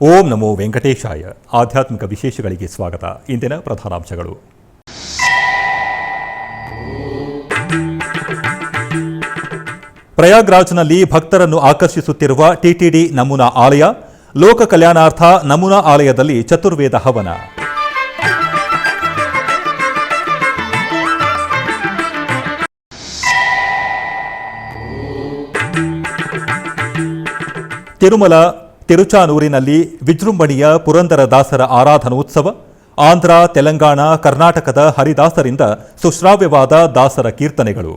ಓಂ ನಮೋ ವೆಂಕಟೇಶಾಯ. ಆಧ್ಯಾತ್ಮಿಕ ವಿಶೇಷಗಳಿಗೆ ಸ್ವಾಗತ. ಇಂದಿನ ಪ್ರಧಾನಾಂಶಗಳು. ಪ್ರಯಾಗ್ರಾಜ್ನಲ್ಲಿ ಭಕ್ತರನ್ನು ಆಕರ್ಷಿಸುತ್ತಿರುವ ಟಿಟಿಡಿ ನಮೂನಾ ಆಲಯ. ಲೋಕ ಕಲ್ಯಾಣಾರ್ಥ ನಮೂನಾ ಆಲಯದಲ್ಲಿ ಚತುರ್ವೇದ ಹವನ. ತಿರುಮಲ ತಿರುಚಾನೂರಿನಲ್ಲಿ ವಿಜೃಂಭಣೆಯ ಪುರಂದರ ದಾಸರ ಆರಾಧನೋತ್ಸವ. ಆಂಧ್ರ, ತೆಲಂಗಾಣ, ಕರ್ನಾಟಕದ ಹರಿದಾಸರಿಂದ ಸುಶ್ರಾವ್ಯವಾದ ದಾಸರ ಕೀರ್ತನೆಗಳು.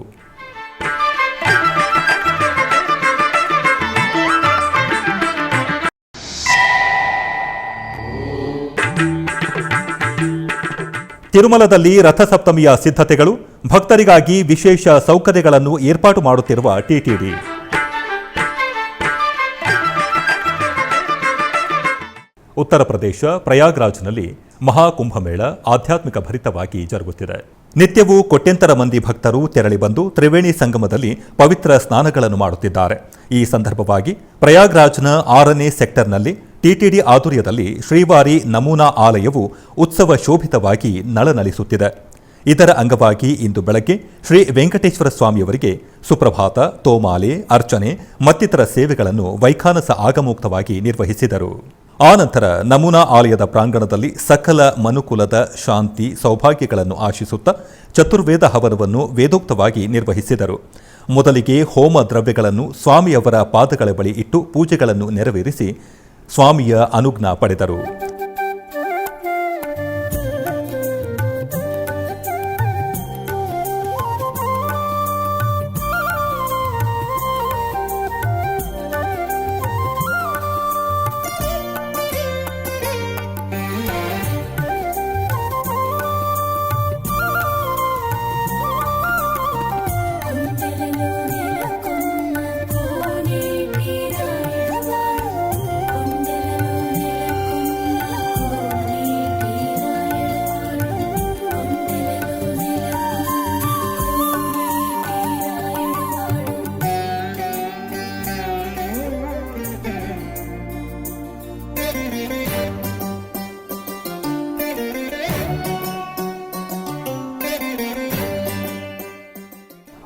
ತಿರುಮಲದಲ್ಲಿ ರಥಸಪ್ತಮಿಯ ಸಿದ್ಧತೆಗಳು. ಭಕ್ತರಿಗಾಗಿ ವಿಶೇಷ ಸೌಕರ್ಯಗಳನ್ನು ಏರ್ಪಾಟು ಮಾಡುತ್ತಿರುವ ಟಿಟಿಡಿ. ಉತ್ತರ ಪ್ರದೇಶ ಪ್ರಯಾಗ್ರಾಜ್ನಲ್ಲಿ ಮಹಾಕುಂಭಮೇಳ ಆಧ್ಯಾತ್ಮಿಕ ಭರಿತವಾಗಿ ಜರುಗುತ್ತಿದೆ. ನಿತ್ಯವೂ ಕೋಟ್ಯಂತರ ಮಂದಿ ಭಕ್ತರು ತೆರಳಿ ಬಂದು ತ್ರಿವೇಣಿ ಸಂಗಮದಲ್ಲಿ ಪವಿತ್ರ ಸ್ನಾನಗಳನ್ನು ಮಾಡುತ್ತಿದ್ದಾರೆ. ಈ ಸಂದರ್ಭವಾಗಿ ಪ್ರಯಾಗ್ರಾಜ್ನ 6ನೇ ಸೆಕ್ಟರ್ನಲ್ಲಿ ಟಿಟಿಡಿ ಆಧ್ವರ್ಯದಲ್ಲಿ ಶ್ರೀವಾರಿ ನಮೂನಾ ಆಲಯವು ಉತ್ಸವ ಶೋಭಿತವಾಗಿ ನಳನಳಿಸುತ್ತಿದೆ. ಇದರ ಅಂಗವಾಗಿ ಇಂದು ಬೆಳಗ್ಗೆ ಶ್ರೀ ವೆಂಕಟೇಶ್ವರ ಸ್ವಾಮಿಯವರಿಗೆ ಸುಪ್ರಭಾತ, ತೋಮಾಲೆ, ಅರ್ಚನೆ ಮತ್ತಿತರ ಸೇವೆಗಳನ್ನು ವೈಖಾನಸ ಆಗಮುಕ್ತವಾಗಿ ನಿರ್ವಹಿಸಿದರು. ಆನಂತರ ನಮೂನಾ ಆಲಯದ ಪ್ರಾಂಗಣದಲ್ಲಿ ಸಕಲ ಮನುಕುಲದ ಶಾಂತಿ ಸೌಭಾಗ್ಯಗಳನ್ನು ಆಶಿಸುತ್ತಾ ಚತುರ್ವೇದ ಹವನವನ್ನು ವೇದೋಕ್ತವಾಗಿ ನಿರ್ವಹಿಸಿದರು. ಮೊದಲಿಗೆ ಹೋಮ ದ್ರವ್ಯಗಳನ್ನು ಸ್ವಾಮಿಯವರ ಪಾದಗಳ ಬಳಿ ಇಟ್ಟು ಪೂಜೆಗಳನ್ನು ನೆರವೇರಿಸಿ ಸ್ವಾಮಿಯ ಅನುಜ್ಞಾ ಪಡೆದರು.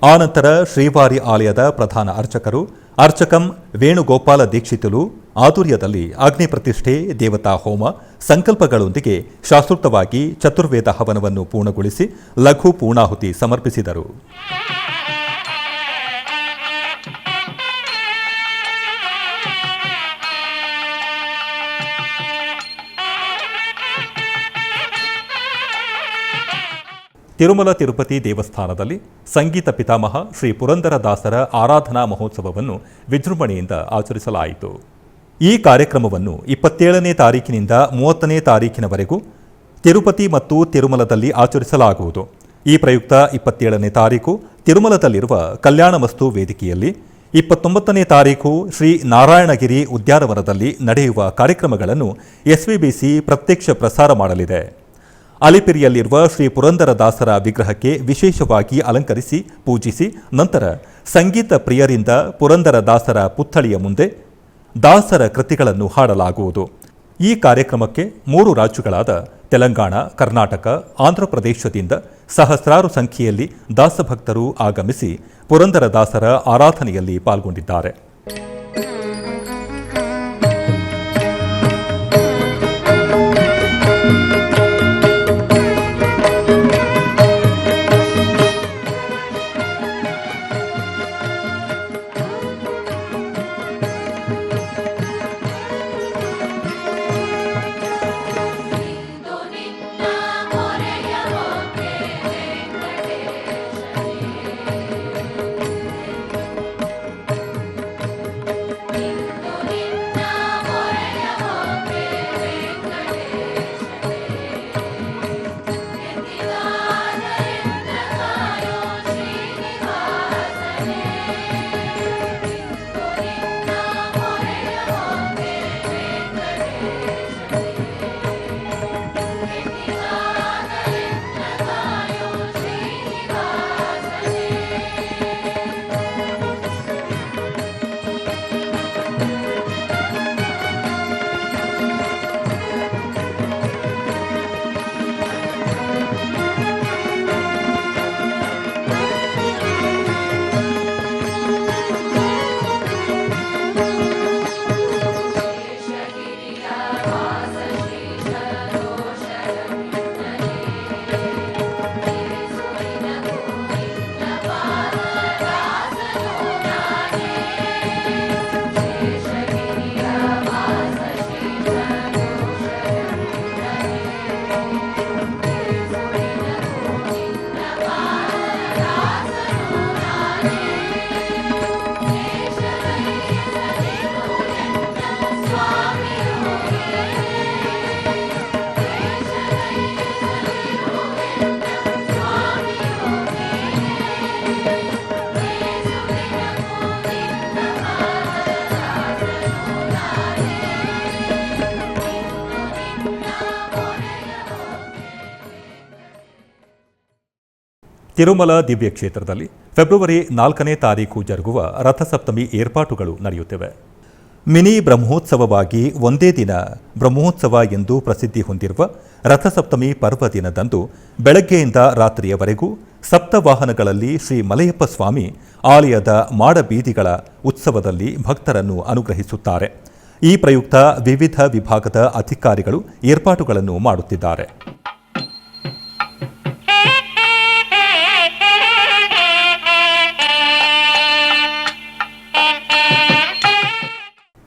ಆನಂತರ ಶ್ರೀವಾರಿ ಆಲಯದ ಪ್ರಧಾನ ಅರ್ಚಕರು ಅರ್ಚಕಂ ವೇಣುಗೋಪಾಲ ದೀಕ್ಷಿತುಲು ಆಧ್ವರ್ಯದಲ್ಲಿ ಅಗ್ನಿ ಪ್ರತಿಷ್ಠೆ, ದೇವತಾ ಹೋಮ ಸಂಕಲ್ಪಗಳೊಂದಿಗೆ ಶಾಸ್ತ್ರೋಕ್ತವಾಗಿ ಚತುರ್ವೇದ ಹವನವನ್ನು ಪೂರ್ಣಗೊಳಿಸಿ ಲಘು ಪೂರ್ಣಾಹುತಿ ಸಮರ್ಪಿಸಿದರು. ತಿರುಮಲ ತಿರುಪತಿ ದೇವಸ್ಥಾನದಲ್ಲಿ ಸಂಗೀತ ಪಿತಾಮಹ ಶ್ರೀ ಪುರಂದರ ದಾಸರ ಆರಾಧನಾ ಮಹೋತ್ಸವವನ್ನು ವಿಜೃಂಭಣೆಯಿಂದ ಆಚರಿಸಲಾಯಿತು. ಈ ಕಾರ್ಯಕ್ರಮವನ್ನು 27ನೇ ತಾರೀಕಿನಿಂದ 30ನೇ ತಾರೀಕಿನವರೆಗೂ ತಿರುಪತಿ ಮತ್ತು ತಿರುಮಲದಲ್ಲಿ ಆಚರಿಸಲಾಗುವುದು. ಈ ಪ್ರಯುಕ್ತ 27ನೇ ತಾರೀಕು ತಿರುಮಲದಲ್ಲಿರುವ ಕಲ್ಯಾಣಮಸ್ತು ವೇದಿಕೆಯಲ್ಲಿ, 29ನೇ ತಾರೀಕು ಶ್ರೀ ನಾರಾಯಣಗಿರಿ ಉದ್ಯಾನವನದಲ್ಲಿ ನಡೆಯುವ ಕಾರ್ಯಕ್ರಮಗಳನ್ನು ಎಸ್ವಿಬಿಸಿ ಪ್ರತ್ಯಕ್ಷ ಪ್ರಸಾರ ಮಾಡಲಿದೆ. ಅಲಿಪಿರಿಯಲ್ಲಿರುವ ಶ್ರೀ ಪುರಂದರ ದಾಸರ ವಿಗ್ರಹಕ್ಕೆ ವಿಶೇಷವಾಗಿ ಅಲಂಕರಿಸಿ ಪೂಜಿಸಿ ನಂತರ ಸಂಗೀತ ಪ್ರಿಯರಿಂದ ಪುರಂದರ ದಾಸರ ಪುತ್ಥಳಿಯ ಮುಂದೆ ದಾಸರ ಕೃತಿಗಳನ್ನು ಹಾಡಲಾಗುವುದು. ಈ ಕಾರ್ಯಕ್ರಮಕ್ಕೆ 3 ರಾಜ್ಯಗಳಾದ ತೆಲಂಗಾಣ, ಕರ್ನಾಟಕ, ಆಂಧ್ರಪ್ರದೇಶದಿಂದ ಸಹಸ್ರಾರು ಸಂಖ್ಯೆಯಲ್ಲಿ ದಾಸಭಕ್ತರು ಆಗಮಿಸಿ ಪುರಂದರ ದಾಸರ ಆರಾಧನೆಯಲ್ಲಿ ಪಾಲ್ಗೊಂಡಿದ್ದಾರೆ. ತಿರುಮಲ ದಿವ್ಯ ಕ್ಷೇತ್ರದಲ್ಲಿ ಫೆಬ್ರವರಿ 4ನೇ ತಾರೀಕು ಜರುಗುವ ರಥಸಪ್ತಮಿ ಏರ್ಪಾಟುಗಳು ನಡೆಯುತ್ತಿವೆ. ಮಿನಿ ಬ್ರಹ್ಮೋತ್ಸವವಾಗಿ ಒಂದೇ ದಿನ ಬ್ರಹ್ಮೋತ್ಸವ ಎಂದು ಪ್ರಸಿದ್ಧಿ ಹೊಂದಿರುವ ರಥಸಪ್ತಮಿ ಪರ್ವ ದಿನದಂದು ಬೆಳಗ್ಗೆಯಿಂದ ರಾತ್ರಿಯವರೆಗೂ ಸಪ್ತವಾಹನಗಳಲ್ಲಿ ಶ್ರೀ ಮಲಯಪ್ಪ ಸ್ವಾಮಿ ಆಲಯದ ಮಾಡಬೀದಿಗಳ ಉತ್ಸವದಲ್ಲಿ ಭಕ್ತರನ್ನು ಅನುಗ್ರಹಿಸುತ್ತಾರೆ. ಈ ಪ್ರಯುಕ್ತ ವಿವಿಧ ವಿಭಾಗದ ಅಧಿಕಾರಿಗಳು ಏರ್ಪಾಟುಗಳನ್ನು ಮಾಡುತ್ತಿದ್ದಾರೆ.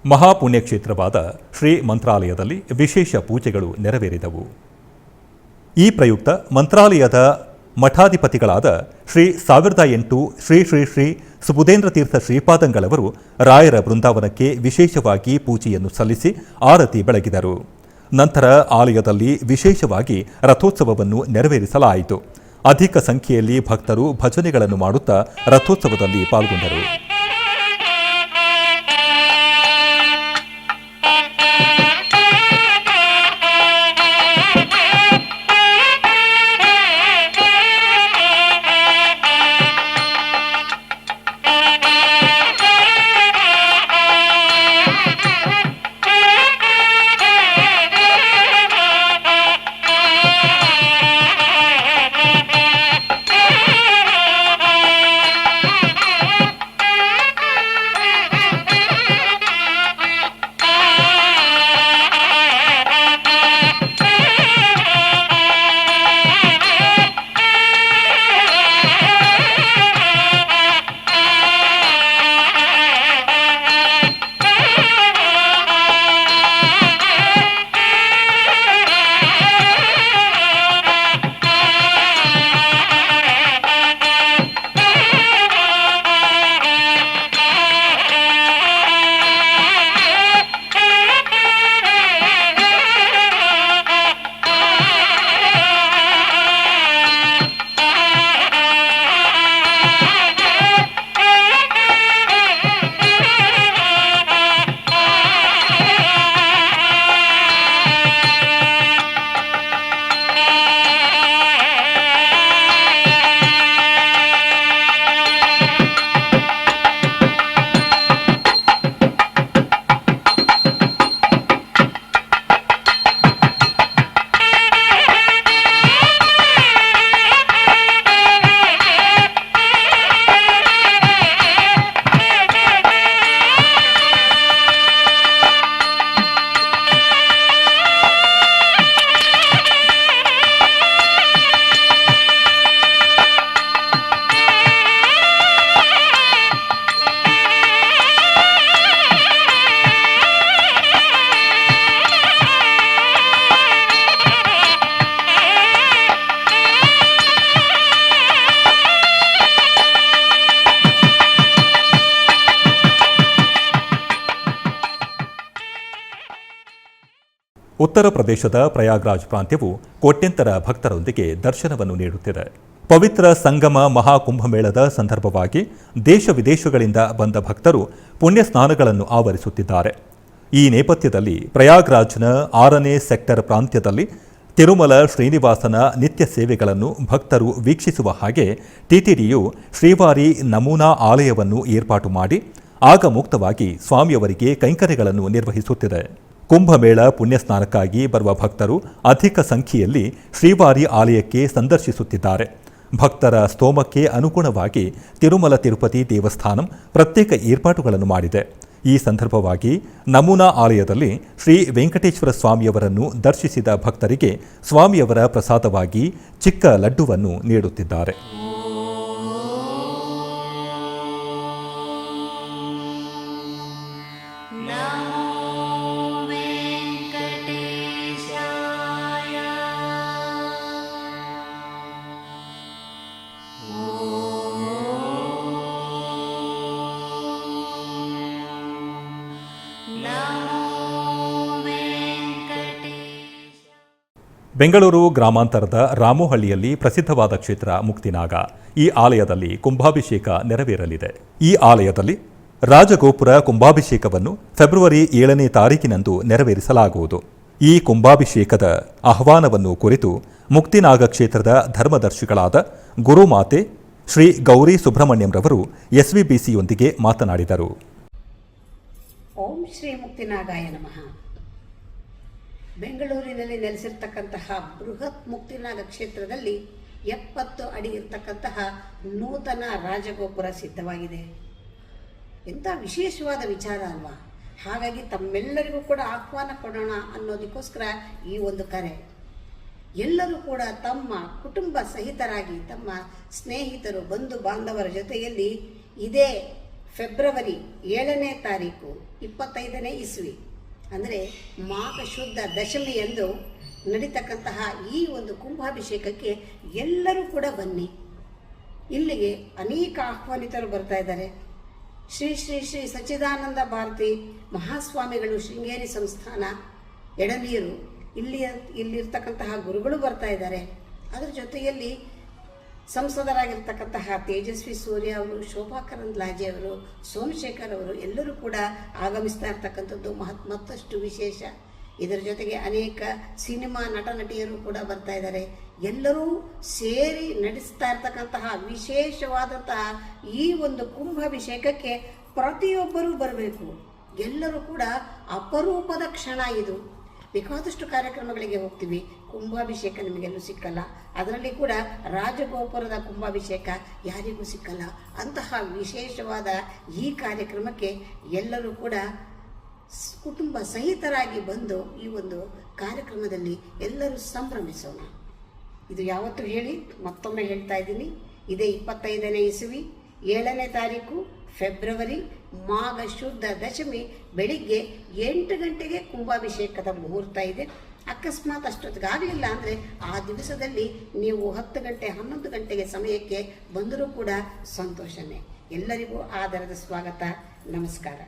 ಮಹಾಪುಣ್ಯಕ್ಷೇತ್ರವಾದ ಶ್ರೀ ಮಂತ್ರಾಲಯದಲ್ಲಿ ವಿಶೇಷ ಪೂಜೆಗಳು ನೆರವೇರಿದವು. ಈ ಪ್ರಯುಕ್ತ ಮಂತ್ರಾಲಯದ ಮಠಾಧಿಪತಿಗಳಾದ ಶ್ರೀ 1008 ಶ್ರೀ ಶ್ರೀ ಶ್ರೀ ಸುಬುಧೇಂದ್ರ ತೀರ್ಥ ಶ್ರೀಪಾದಂಗಳವರು ರಾಯರ ಬೃಂದಾವನಕ್ಕೆ ವಿಶೇಷವಾಗಿ ಪೂಜೆಯನ್ನು ಸಲ್ಲಿಸಿ ಆರತಿ ಬೆಳಗಿದರು. ನಂತರ ಆಲಯದಲ್ಲಿ ವಿಶೇಷವಾಗಿ ರಥೋತ್ಸವವನ್ನು ನೆರವೇರಿಸಲಾಯಿತು. ಅಧಿಕ ಸಂಖ್ಯೆಯಲ್ಲಿ ಭಕ್ತರು ಭಜನೆಗಳನ್ನು ಮಾಡುತ್ತಾ ರಥೋತ್ಸವದಲ್ಲಿ ಪಾಲ್ಗೊಂಡರು. ಉತ್ತರ ಪ್ರದೇಶದ ಪ್ರಯಾಗ್ರಾಜ್ ಪ್ರಾಂತ್ಯವು ಕೋಟ್ಯಂತರ ಭಕ್ತರೊಂದಿಗೆ ದರ್ಶನವನ್ನು ನೀಡುತ್ತಿದೆ. ಪವಿತ್ರ ಸಂಗಮ ಮಹಾಕುಂಭಮೇಳದ ಸಂದರ್ಭವಾಗಿ ದೇಶ ವಿದೇಶಗಳಿಂದ ಬಂದ ಭಕ್ತರು ಪುಣ್ಯ ಸ್ನಾನಗಳನ್ನು ಆವರಿಸುತ್ತಿದ್ದಾರೆ. ಈ ನೇಪಥ್ಯದಲ್ಲಿ ಪ್ರಯಾಗ್ರಾಜ್ನ 6ನೇ ಸೆಕ್ಟರ್ ಪ್ರಾಂತ್ಯದಲ್ಲಿ ತಿರುಮಲ ಶ್ರೀನಿವಾಸನ ನಿತ್ಯ ಸೇವೆಗಳನ್ನು ಭಕ್ತರು ವೀಕ್ಷಿಸುವ ಹಾಗೆ ಟಿಟಿಡಿಯು ಶ್ರೀವಾರಿ ನಮೂನಾ ಆಲಯವನ್ನು ಏರ್ಪಾಟು ಮಾಡಿ ಆಗ ಮುಕ್ತವಾಗಿ ಸ್ವಾಮಿಯವರಿಗೆ ಕೈಂಕರ್ಯಗಳನ್ನು ನಿರ್ವಹಿಸುತ್ತಿದೆ. ಕುಂಭಮೇಳ ಪುಣ್ಯಸ್ನಾನಕ್ಕಾಗಿ ಬರುವ ಭಕ್ತರು ಅಧಿಕ ಸಂಖ್ಯೆಯಲ್ಲಿ ಶ್ರೀವಾರಿ ಆಲಯಕ್ಕೆ ಸಂದರ್ಶಿಸುತ್ತಿದ್ದಾರೆ. ಭಕ್ತರ ಸ್ತೋಮಕ್ಕೆ ಅನುಗುಣವಾಗಿ ತಿರುಮಲ ತಿರುಪತಿ ದೇವಸ್ಥಾನಂ ಪ್ರತ್ಯೇಕ ಏರ್ಪಾಟುಗಳನ್ನು ಮಾಡಿದೆ. ಈ ಸಂದರ್ಭವಾಗಿ ನಮೂನಾ ಆಲಯದಲ್ಲಿ ಶ್ರೀ ವೆಂಕಟೇಶ್ವರ ಸ್ವಾಮಿಯವರನ್ನು ದರ್ಶಿಸಿದ ಭಕ್ತರಿಗೆ ಸ್ವಾಮಿಯವರ ಪ್ರಸಾದವಾಗಿ ಚಿಕ್ಕ ಲಡ್ಡುವನ್ನು ನೀಡುತ್ತಿದ್ದಾರೆ. ಬೆಂಗಳೂರು ಗ್ರಾಮಾಂತರದ ರಾಮೋಹಳ್ಳಿಯಲ್ಲಿ ಪ್ರಸಿದ್ಧವಾದ ಕ್ಷೇತ್ರ ಮುಕ್ತಿನಾಗ. ಈ ಆಲಯದಲ್ಲಿ ಕುಂಭಾಭಿಷೇಕ ನೆರವೇರಲಿದೆ. ಈ ಆಲಯದಲ್ಲಿ ರಾಜಗೋಪುರ ಕುಂಭಾಭಿಷೇಕವನ್ನು ಫೆಬ್ರವರಿ 7ನೇ ತಾರೀಕಿನಂದು ನೆರವೇರಿಸಲಾಗುವುದು. ಈ ಕುಂಭಾಭಿಷೇಕದ ಆಹ್ವಾನವನ್ನು ಕುರಿತು ಮುಕ್ತಿನಾಗ ಕ್ಷೇತ್ರದ ಧರ್ಮದರ್ಶಿಗಳಾದ ಗುರುಮಾತೆ ಶ್ರೀ ಗೌರಿ ಸುಬ್ರಹ್ಮಣ್ಯಂರವರು ಎಸ್ವಿಬಿಸಿಯೊಂದಿಗೆ ಮಾತನಾಡಿದರು. ಓಂ ಶ್ರೀ ಮುಕ್ತಿನಾಗಾಯ ನಮಃ. ಬೆಂಗಳೂರಿನಲ್ಲಿ ನೆಲೆಸಿರ್ತಕ್ಕಂತಹ ಬೃಹತ್ ಮುಕ್ತಿನಾಗ ಕ್ಷೇತ್ರದಲ್ಲಿ 70 ಅಡಿ ಇರತಕ್ಕಂತಹ ನೂತನ ರಾಜಗೋಪುರ ಸಿದ್ಧವಾಗಿದೆ. ಎಂಥ ವಿಶೇಷವಾದ ವಿಚಾರ ಅಲ್ವಾ? ಹಾಗಾಗಿ ತಮ್ಮೆಲ್ಲರಿಗೂ ಕೂಡ ಆಹ್ವಾನ ಕೊಡೋಣ ಅನ್ನೋದಕ್ಕೋಸ್ಕರ ಈ ಒಂದು ಕರೆ. ಎಲ್ಲರೂ ಕೂಡ ತಮ್ಮ ಕುಟುಂಬ ಸಹಿತರಾಗಿ ತಮ್ಮ ಸ್ನೇಹಿತರು ಬಂಧು ಬಾಂಧವರ ಜೊತೆಯಲ್ಲಿ ಇದೇ ಫೆಬ್ರವರಿ 7ನೇ ತಾರೀಕು 25ನೇ ಇಸ್ವಿ ಅಂದರೆ ಮಾಘ ಶುದ್ಧ ದಶಮಿಯಂದು ನಡೀತಕ್ಕಂತಹ ಈ ಒಂದು ಕುಂಭಾಭಿಷೇಕಕ್ಕೆ ಎಲ್ಲರೂ ಕೂಡ ಬನ್ನಿ. ಇಲ್ಲಿಗೆ ಅನೇಕ ಆಹ್ವಾನಿತರು ಬರ್ತಾ ಇದ್ದಾರೆ. ಶ್ರೀ ಶ್ರೀ ಶ್ರೀ ಸಚ್ಚಿದಾನಂದ ಭಾರತಿ ಮಹಾಸ್ವಾಮಿಗಳು ಶೃಂಗೇರಿ ಸಂಸ್ಥಾನ ಎಡನೀರು ಇಲ್ಲಿರ್ತಕ್ಕಂತಹ ಗುರುಗಳು ಬರ್ತಾ ಇದ್ದಾರೆ. ಅದರ ಜೊತೆಯಲ್ಲಿ ಸಂಸದರಾಗಿರ್ತಕ್ಕಂತಹ ತೇಜಸ್ವಿ ಸೂರ್ಯ ಅವರು, ಶೋಭಾ ಕರಂದ್ಲಾಜೆ ಅವರು, ಸೋಮಶೇಖರ್ ಅವರು ಎಲ್ಲರೂ ಕೂಡ ಆಗಮಿಸ್ತಾ ಇರ್ತಕ್ಕಂಥದ್ದು ಮತ್ತಷ್ಟು ವಿಶೇಷ. ಇದರ ಜೊತೆಗೆ ಅನೇಕ ಸಿನಿಮಾ ನಟ ನಟಿಯರು ಕೂಡ ಬರ್ತಾ ಇದ್ದಾರೆ. ಎಲ್ಲರೂ ಸೇರಿ ನಡೆಸ್ತಾ ಇರ್ತಕ್ಕಂತಹ ವಿಶೇಷವಾದಂತಹ ಈ ಒಂದು ಕುಂಭಾಭಿಷೇಕಕ್ಕೆ ಪ್ರತಿಯೊಬ್ಬರೂ ಬರಬೇಕು. ಎಲ್ಲರೂ ಕೂಡ ಅಪರೂಪದ ಕ್ಷಣ ಇದು. ಬೇಕಾದಷ್ಟು ಕಾರ್ಯಕ್ರಮಗಳಿಗೆ ಹೋಗ್ತೀವಿ, ಕುಂಭಾಭಿಷೇಕ ನಿಮಗೆಲ್ಲೂ ಸಿಕ್ಕಲ್ಲ. ಅದರಲ್ಲಿ ಕೂಡ ರಾಜಗೋಪುರದ ಕುಂಭಾಭಿಷೇಕ ಯಾರಿಗೂ ಸಿಕ್ಕಲ್ಲ. ಅಂತಹ ವಿಶೇಷವಾದ ಈ ಕಾರ್ಯಕ್ರಮಕ್ಕೆ ಎಲ್ಲರೂ ಕೂಡ ಕುಟುಂಬ ಸಹಿತರಾಗಿ ಬಂದು ಈ ಒಂದು ಕಾರ್ಯಕ್ರಮದಲ್ಲಿ ಎಲ್ಲರೂ ಸಂಭ್ರಮಿಸೋಣ. ಇದು ಯಾವತ್ತೂ ಹೇಳಿ ಮತ್ತೊಮ್ಮೆ ಹೇಳ್ತಾ ಇದ್ದೀನಿ, ಇದೇ 25ನೇ ಇಸವಿ 7ನೇ ತಾರೀಕು ಫೆಬ್ರವರಿ ಮಾಘ ಶುದ್ಧ ದಶಮಿ ಬೆಳಿಗ್ಗೆ 8 ಗಂಟೆಗೆ ಕುಂಭಾಭಿಷೇಕದ ಮುಹೂರ್ತ ಇದೆ. ಅಕಸ್ಮಾತ್ ಅಷ್ಟೊತ್ತಿಗೆ ಆಗಲಿಲ್ಲ ಅಂದರೆ ಆ ದಿವಸದಲ್ಲಿ ನೀವು 10 ಗಂಟೆ 11 ಗಂಟೆಗೆ ಸಮಯಕ್ಕೆ ಬಂದರೂ ಕೂಡ ಸಂತೋಷನೇ. ಎಲ್ಲರಿಗೂ ಆದರದ ಸ್ವಾಗತ, ನಮಸ್ಕಾರ.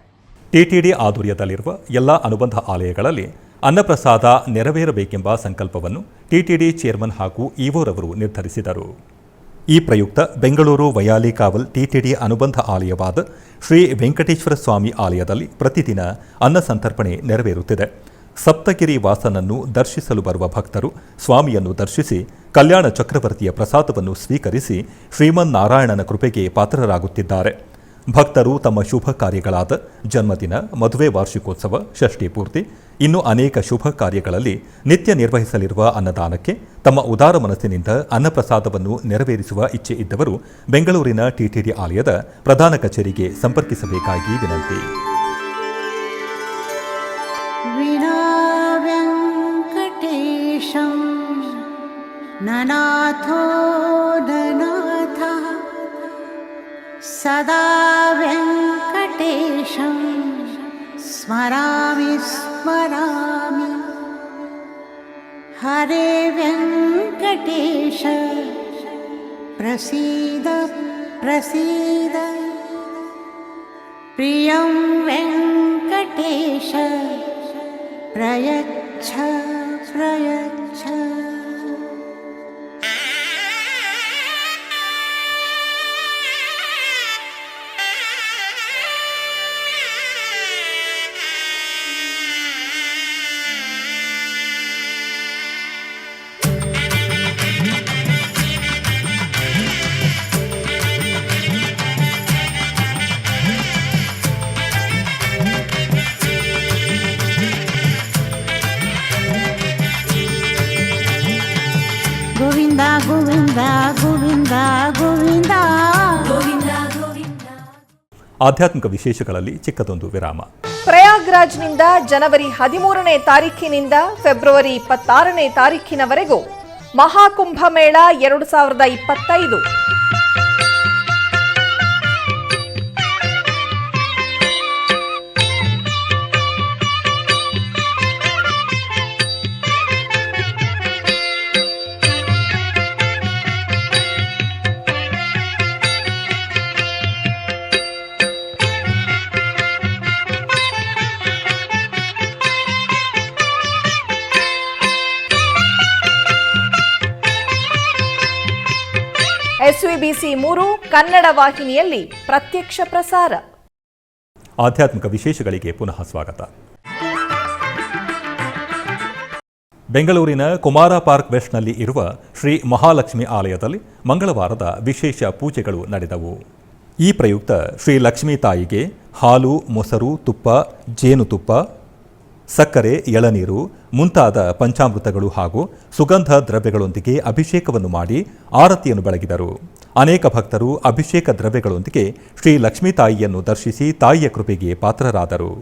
ಟಿಟಿಡಿ ಆಧ್ವರ್ಯದಲ್ಲಿರುವ ಎಲ್ಲ ಅನುಬಂಧ ಆಲಯಗಳಲ್ಲಿ ಅನ್ನಪ್ರಸಾದ ನೆರವೇರಬೇಕೆಂಬ ಸಂಕಲ್ಪವನ್ನು ಟಿಟಿಡಿ ಚೇರ್ಮನ್ ಹಾಗೂ ಇಒರವರು ನಿರ್ಧರಿಸಿದರು. ಈ ಪ್ರಯುಕ್ತ ಬೆಂಗಳೂರು ವಯಾಲಿಕಾವಲ್ ಟಿಟಿಡಿ ಅನುಬಂಧ ಆಲಯವಾದ ಶ್ರೀ ವೆಂಕಟೇಶ್ವರ ಸ್ವಾಮಿ ಆಲಯದಲ್ಲಿ ಪ್ರತಿದಿನ ಅನ್ನ ಸಂತರ್ಪಣೆ ನೆರವೇರುತ್ತಿದೆ. ಸಪ್ತಗಿರಿ ವಾಸನನ್ನು ದರ್ಶಿಸಲು ಬರುವ ಭಕ್ತರು ಸ್ವಾಮಿಯನ್ನು ದರ್ಶಿಸಿ ಕಲ್ಯಾಣ ಚಕ್ರವರ್ತಿಯ ಪ್ರಸಾದವನ್ನು ಸ್ವೀಕರಿಸಿ ಶ್ರೀಮನ್ನಾರಾಯಣನ ಕೃಪೆಗೆ ಪಾತ್ರರಾಗುತ್ತಿದ್ದಾರೆ. ಭಕ್ತರು ತಮ್ಮ ಶುಭ ಕಾರ್ಯಗಳಾದ ಜನ್ಮದಿನ, ಮದುವೆ ವಾರ್ಷಿಕೋತ್ಸವ, ಷಷ್ಠಿ ಪೂರ್ತಿ, ಇನ್ನು ಅನೇಕ ಶುಭ ಕಾರ್ಯಗಳಲ್ಲಿ ನಿತ್ಯ ನಿರ್ವಹಿಸಲಿರುವ ಅನ್ನದಾನಕ್ಕೆ ತಮ್ಮ ಉದಾರ ಮನಸ್ಸಿನಿಂದ ಅನ್ನಪ್ರಸಾದವನ್ನು ನೆರವೇರಿಸುವ ಇಚ್ಛೆ ಇದ್ದವರು ಬೆಂಗಳೂರಿನ ಟಿಟಿಡಿ ಆಲಯದ ಪ್ರಧಾನ ಕಚೇರಿಗೆ ಸಂಪರ್ಕಿಸಬೇಕಾಗಿ ವಿನಂತಿ. ಸದಾ ವೆಂಕಟೇಶಂ ಸ್ಮರಾಮಿ ಸ್ಮರಾಮಿ. ಹರೇ ವೆಂಕಟೇಶ ಪ್ರಸೀದ ಪ್ರಸೀದ. ಪ್ರಿಯಂ ವೆಂಕಟೇಶ ಪ್ರಯಚ್ಛ ಪ್ರಯಚ್ಛ. ಗೋವಿಂದ ಗೋವಿಂದ ಗೋವಿಂದ ಗೋವಿಂದ ಗೋವಿಂದ ಗೋವಿಂದ. ಆಧ್ಯಾತ್ಮಿಕ ವಿಶೇಷಗಳಲ್ಲಿ ಚಿಕ್ಕದೊಂದು ವಿರಾಮ. ಪ್ರಯಾಗ್ರಾಜ್ನಿಂದ ಜನವರಿ 13ನೇ ತಾರೀಖಿನಿಂದ ಫೆಬ್ರವರಿ 26ನೇ ತಾರೀಖಿನವರೆಗೂ ಮಹಾಕುಂಭಮೇಳ 2025. ಎಸ್ವಿಬಿಸಿ 3 ಕನ್ನಡ ವಾಹಿನಿಯಲ್ಲಿ ಪ್ರತ್ಯಕ್ಷ ಪ್ರಸಾರ. ಆಧ್ಯಾತ್ಮಿಕ ವಿಶೇಷಗಳಿಗೆ ಪುನಃ ಸ್ವಾಗತ. ಬೆಂಗಳೂರಿನ ಕುಮಾರ ಪಾರ್ಕ್ ವೆಸ್ಟ್ನಲ್ಲಿ ಇರುವ ಶ್ರೀ ಮಹಾಲಕ್ಷ್ಮಿ ಆಲಯದಲ್ಲಿ ಮಂಗಳವಾರದ ವಿಶೇಷ ಪೂಜೆಗಳು ನಡೆದವು. ಈ ಪ್ರಯುಕ್ತ ಶ್ರೀ ಲಕ್ಷ್ಮೀ ತಾಯಿಗೆ ಹಾಲು, ಮೊಸರು, ತುಪ್ಪ, ಜೇನುತುಪ್ಪ, ಸಕ್ಕರೆ, ಎಳನೀರು ಮುಂತಾದ ಪಂಚಾಮೃತಗಳು ಹಾಗೂ ಸುಗಂಧ ದ್ರವ್ಯಗಳೊಂದಿಗೆ ಅಭಿಷೇಕವನ್ನು ಮಾಡಿ ಆರತಿಯನ್ನು ಬೆಳಗಿದರು. ಅನೇಕ ಭಕ್ತರು ಅಭಿಷೇಕ ದ್ರವ್ಯಗಳೊಂದಿಗೆ ಶ್ರೀ ಲಕ್ಷ್ಮೀ ತಾಯಿಯನ್ನು ದರ್ಶಿಸಿ ತಾಯಿಯ ಕೃಪೆಗೆ ಪಾತ್ರರಾದರು.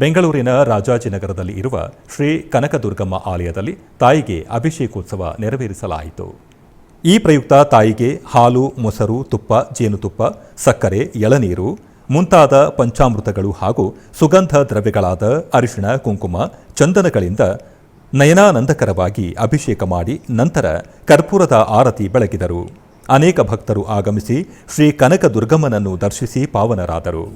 ಬೆಂಗಳೂರಿನ ರಾಜಾಜಿನಗರದಲ್ಲಿ ಇರುವ ಶ್ರೀ ಕನಕದುರ್ಗಮ್ಮ ಆಲಯದಲ್ಲಿ ತಾಯಿಗೆ ಅಭಿಷೇಕೋತ್ಸವ ನೆರವೇರಿಸಲಾಯಿತು. ಈ ಪ್ರಯುಕ್ತ ತಾಯಿಗೆ ಹಾಲು, ಮೊಸರು, ತುಪ್ಪ, ಜೇನುತುಪ್ಪ, ಸಕ್ಕರೆ, ಎಳನೀರು ಮುಂತಾದ ಪಂಚಾಮೃತಗಳು ಹಾಗೂ ಸುಗಂಧ ದ್ರವ್ಯಗಳಾದ ಅರಿಶಿಣ, ಕುಂಕುಮ, ಚಂದನಗಳಿಂದ ನಯನಾನಂದಕರವಾಗಿ ಅಭಿಷೇಕ ಮಾಡಿ ನಂತರ ಕರ್ಪೂರದ ಆರತಿ ಬೆಳಗಿದರು. ಅನೇಕ ಭಕ್ತರು ಆಗಮಿಸಿ ಶ್ರೀ ಕನಕದುರ್ಗಮ್ಮನನ್ನು ದರ್ಶಿಸಿ ಪಾವನರಾದರು.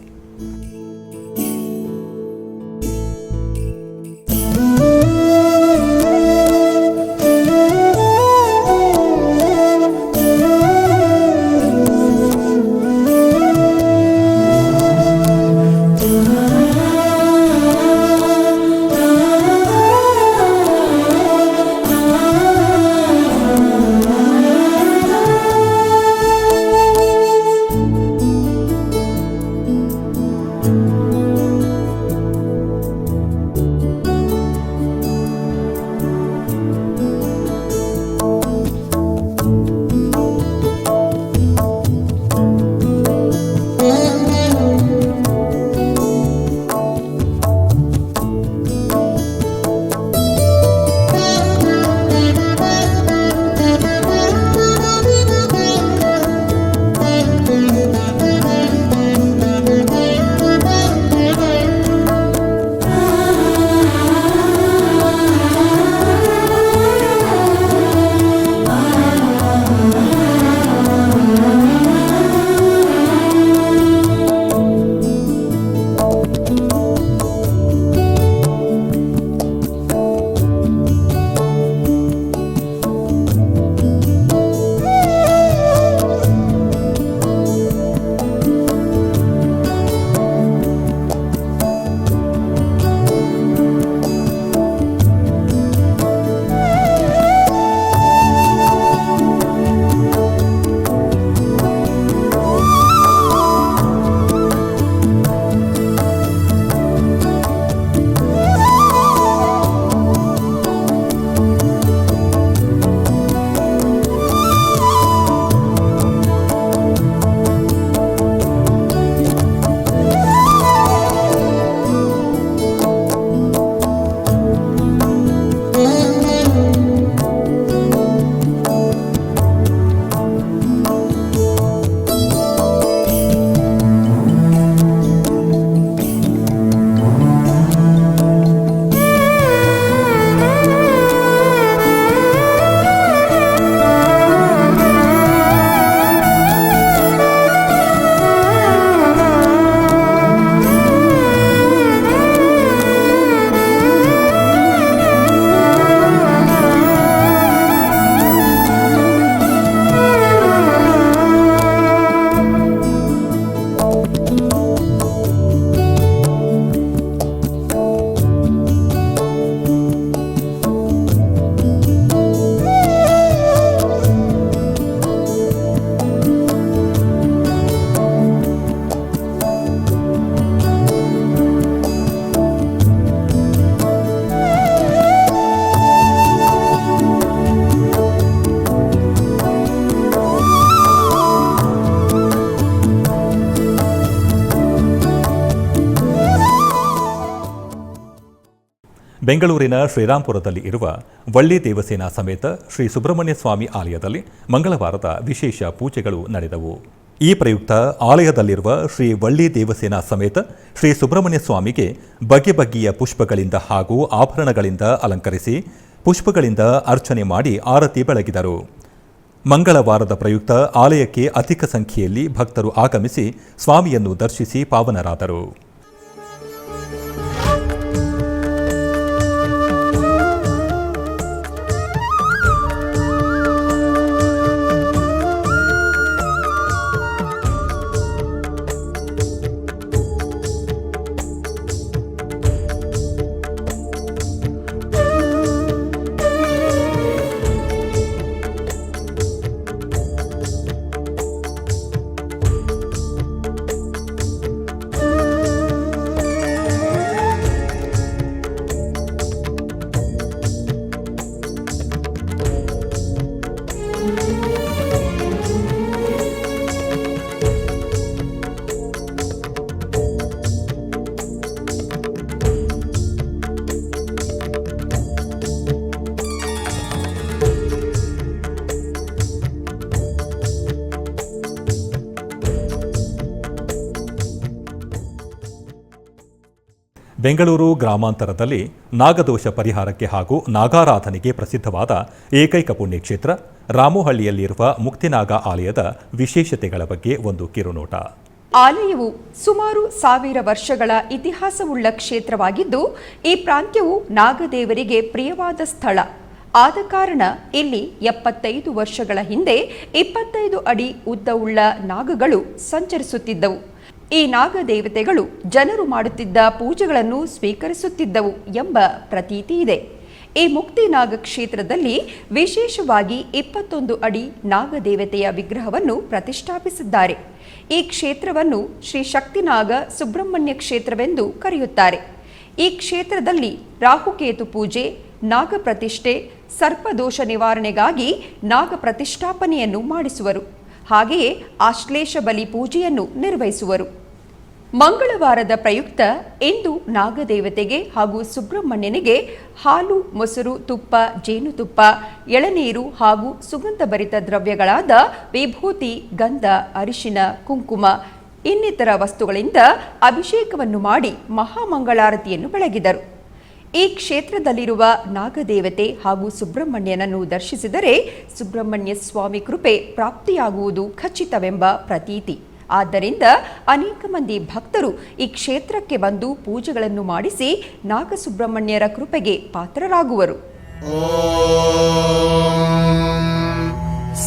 ಬೆಂಗಳೂರಿನ ಶ್ರೀರಾಂಪುರದಲ್ಲಿ ಇರುವ ವಳ್ಳಿ ದೇವಸೇನಾ ಸಮೇತ ಶ್ರೀ ಸುಬ್ರಹ್ಮಣ್ಯ ಸ್ವಾಮಿ ಆಲಯದಲ್ಲಿ ಮಂಗಳವಾರದ ವಿಶೇಷ ಪೂಜೆಗಳು ನಡೆದವು. ಈ ಪ್ರಯುಕ್ತ ಆಲಯದಲ್ಲಿರುವ ಶ್ರೀ ವಳ್ಳಿ ದೇವಸೇನಾ ಸಮೇತ ಶ್ರೀ ಸುಬ್ರಹ್ಮಣ್ಯ ಸ್ವಾಮಿಗೆ ಬಗೆ ಬಗೆಯ ಪುಷ್ಪಗಳಿಂದ ಹಾಗೂ ಆಭರಣಗಳಿಂದ ಅಲಂಕರಿಸಿ ಪುಷ್ಪಗಳಿಂದ ಅರ್ಚನೆ ಮಾಡಿ ಆರತಿ ಬೆಳಗಿದರು. ಮಂಗಳವಾರದ ಪ್ರಯುಕ್ತ ಆಲಯಕ್ಕೆ ಅಧಿಕ ಸಂಖ್ಯೆಯಲ್ಲಿ ಭಕ್ತರು ಆಗಮಿಸಿ ಸ್ವಾಮಿಯನ್ನು ದರ್ಶಿಸಿ ಪಾವನರಾದರು. ಬೆಂಗಳೂರು ಗ್ರಾಮಾಂತರದಲ್ಲಿ ನಾಗದೋಷ ಪರಿಹಾರಕ್ಕೆ ಹಾಗೂ ನಾಗಾರಾಧನೆಗೆ ಪ್ರಸಿದ್ಧವಾದ ಏಕೈಕ ಪುಣ್ಯಕ್ಷೇತ್ರ ರಾಮೋಹಳ್ಳಿಯಲ್ಲಿರುವ ಮುಕ್ತಿನಾಗ ಆಲಯದ ವಿಶೇಷತೆಗಳ ಬಗ್ಗೆ ಒಂದು ಕಿರುನೋಟ. ಆಲಯವು ಸುಮಾರು 1000 ವರ್ಷಗಳ ಇತಿಹಾಸವುಳ್ಳ ಕ್ಷೇತ್ರವಾಗಿದ್ದು, ಈ ಪ್ರಾಂತ್ಯವು ನಾಗದೇವರಿಗೆ ಪ್ರಿಯವಾದ ಸ್ಥಳ ಆದ ಕಾರಣ ಇಲ್ಲಿ 75 ವರ್ಷಗಳ ಹಿಂದೆ 25 ಅಡಿ ಉದ್ದವುಳ್ಳ ನಾಗಗಳು ಸಂಚರಿಸುತ್ತಿದ್ದವು. ಈ ನಾಗದೇವತೆಗಳು ಜನರು ಮಾಡುತ್ತಿದ್ದ ಪೂಜೆಗಳನ್ನು ಸ್ವೀಕರಿಸುತ್ತಿದ್ದವು ಎಂಬ ಪ್ರತೀತಿ ಇದೆ. ಈ ಮುಕ್ತಿನಾಗ ಕ್ಷೇತ್ರದಲ್ಲಿ ವಿಶೇಷವಾಗಿ 21 ಅಡಿ ನಾಗದೇವತೆಯ ವಿಗ್ರಹವನ್ನು ಪ್ರತಿಷ್ಠಾಪಿಸಿದ್ದಾರೆ. ಈ ಕ್ಷೇತ್ರವನ್ನು ಶ್ರೀ ಶಕ್ತಿನಾಗ ಸುಬ್ರಹ್ಮಣ್ಯ ಕ್ಷೇತ್ರವೆಂದು ಕರೆಯುತ್ತಾರೆ. ಈ ಕ್ಷೇತ್ರದಲ್ಲಿ ರಾಹುಕೇತು ಪೂಜೆ, ನಾಗ ಪ್ರತಿಷ್ಠೆ, ಸರ್ಪದೋಷ ನಿವಾರಣೆಗಾಗಿ ನಾಗ ಪ್ರತಿಷ್ಠಾಪನೆಯನ್ನು ಮಾಡಿಸುವರು. ಹಾಗೆಯೇ ಆಶ್ಲೇಷ ಬಲಿ ಪೂಜೆಯನ್ನು ನಿರ್ವಹಿಸುವರು. ಮಂಗಳವಾರದ ಪ್ರಯುಕ್ತ ಇಂದು ನಾಗದೇವತೆಗೆ ಹಾಗೂ ಸುಬ್ರಹ್ಮಣ್ಯನಿಗೆ ಹಾಲು, ಮೊಸರು, ತುಪ್ಪ, ಜೇನುತುಪ್ಪ, ಎಳನೀರು ಹಾಗೂ ಸುಗಂಧಭರಿತ ದ್ರವ್ಯಗಳಾದ ವಿಭೂತಿ, ಗಂಧ, ಅರಿಶಿನ, ಕುಂಕುಮ ಇನ್ನಿತರ ವಸ್ತುಗಳಿಂದ ಅಭಿಷೇಕವನ್ನು ಮಾಡಿ ಮಹಾಮಂಗಳಾರತಿಯನ್ನು ಬೆಳಗಿದರು. ಈ ಕ್ಷೇತ್ರದಲ್ಲಿರುವ ನಾಗದೇವತೆ ಹಾಗೂ ಸುಬ್ರಹ್ಮಣ್ಯನನ್ನು ದರ್ಶಿಸಿದರೆ ಸುಬ್ರಹ್ಮಣ್ಯ ಸ್ವಾಮಿ ಕೃಪೆ ಪ್ರಾಪ್ತಿಯಾಗುವುದು ಖಚಿತವೆಂಬ ಪ್ರತೀತಿ. ಆದ್ದರಿಂದ ಅನೇಕ ಮಂದಿ ಭಕ್ತರು ಈ ಕ್ಷೇತ್ರಕ್ಕೆ ಬಂದು ಪೂಜೆಗಳನ್ನು ಮಾಡಿಸಿ ನಾಗಸುಬ್ರಹ್ಮಣ್ಯರ ಕೃಪೆಗೆ ಪಾತ್ರರಾಗುವರು.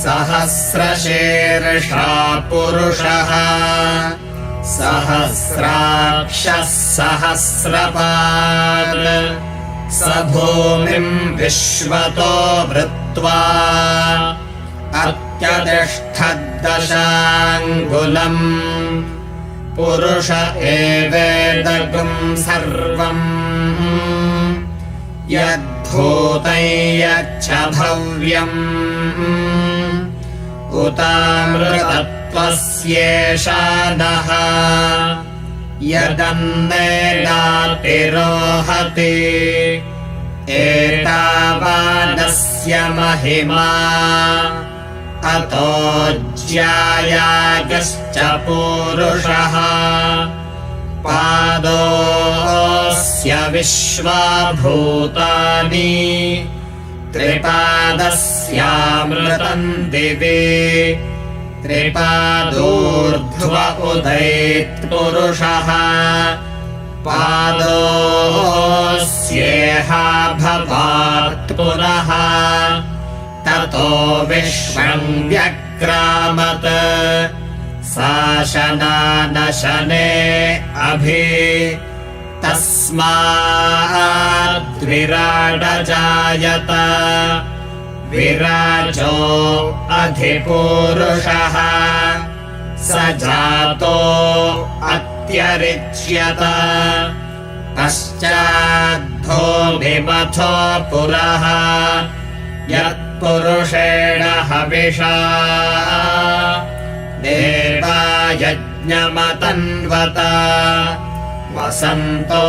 ಸಹಸ್ರಶೀರ್ಷಾ ಪುರುಷಃ ಸಹಸ್ರಾಕ್ಷಃ ಸಹಸ್ರಪಾತ್ ಸ ಭೂಮಿಂ ವಿಶ್ವತೋ ವೃತ್ವಾ ಅತ್ಯತಿಷ್ಠದ್ದಶಾಂಗುಲಂ ಪುರುಷ ಏವೇದಗಂ ಸರ್ವಂ ಯದ್ಭೂತಂ ಯಚ್ಚ ಭವ್ಯಂ ಉತಾಮೃತತ್ವಸ್ಯೇಷಾದಃ ಯದನ್ನೇದಾತಿರೋಹತಿ ಏತಾವಾನಸ್ಯ ಮಹಿಮಾ ಅತೋ ಜ್ಯಾಯಾಗಶ್ಚ ಪೂರುಷಃ ಪಾದೋಸ್ಯ ವಿಶ್ವಭೂತಾನಿ ತ್ರಿಪಾದಸ್ಯಾಮೃತಂ ದಿವಿ ತ್ರಿಪಾದೋರ್ಧ್ವ ಉದಯೇತ್ ಪುರುಷಃ ಪಾದೋಸ್ಯೇಹ ಭವಾತ್ ಪುನಃ ತತೋ ವಿಶ್ವಂ ವ್ಯಕ್ರಾಮತ್ ಶಾಸನಾನಶನೆ ಅಭಿ ತಸ್ಮಾದ್ ವಿರಾಡ ಜಾಯತ ವಿರಾಜೋ ಅಧಿಪುರುಷಃ ಸ ಜಾತೋ ಅತ್ಯರಿಚ್ಯತ ಪಶ್ಚಾದ್ಭೂಮಿಮಥೋ ಪುರಃ ಯತ್ಪುರುಷೇಣ ಹವಿಷಾ ದೇವಾ ಯಜ್ಞಮತನ್ವತ वसन्तो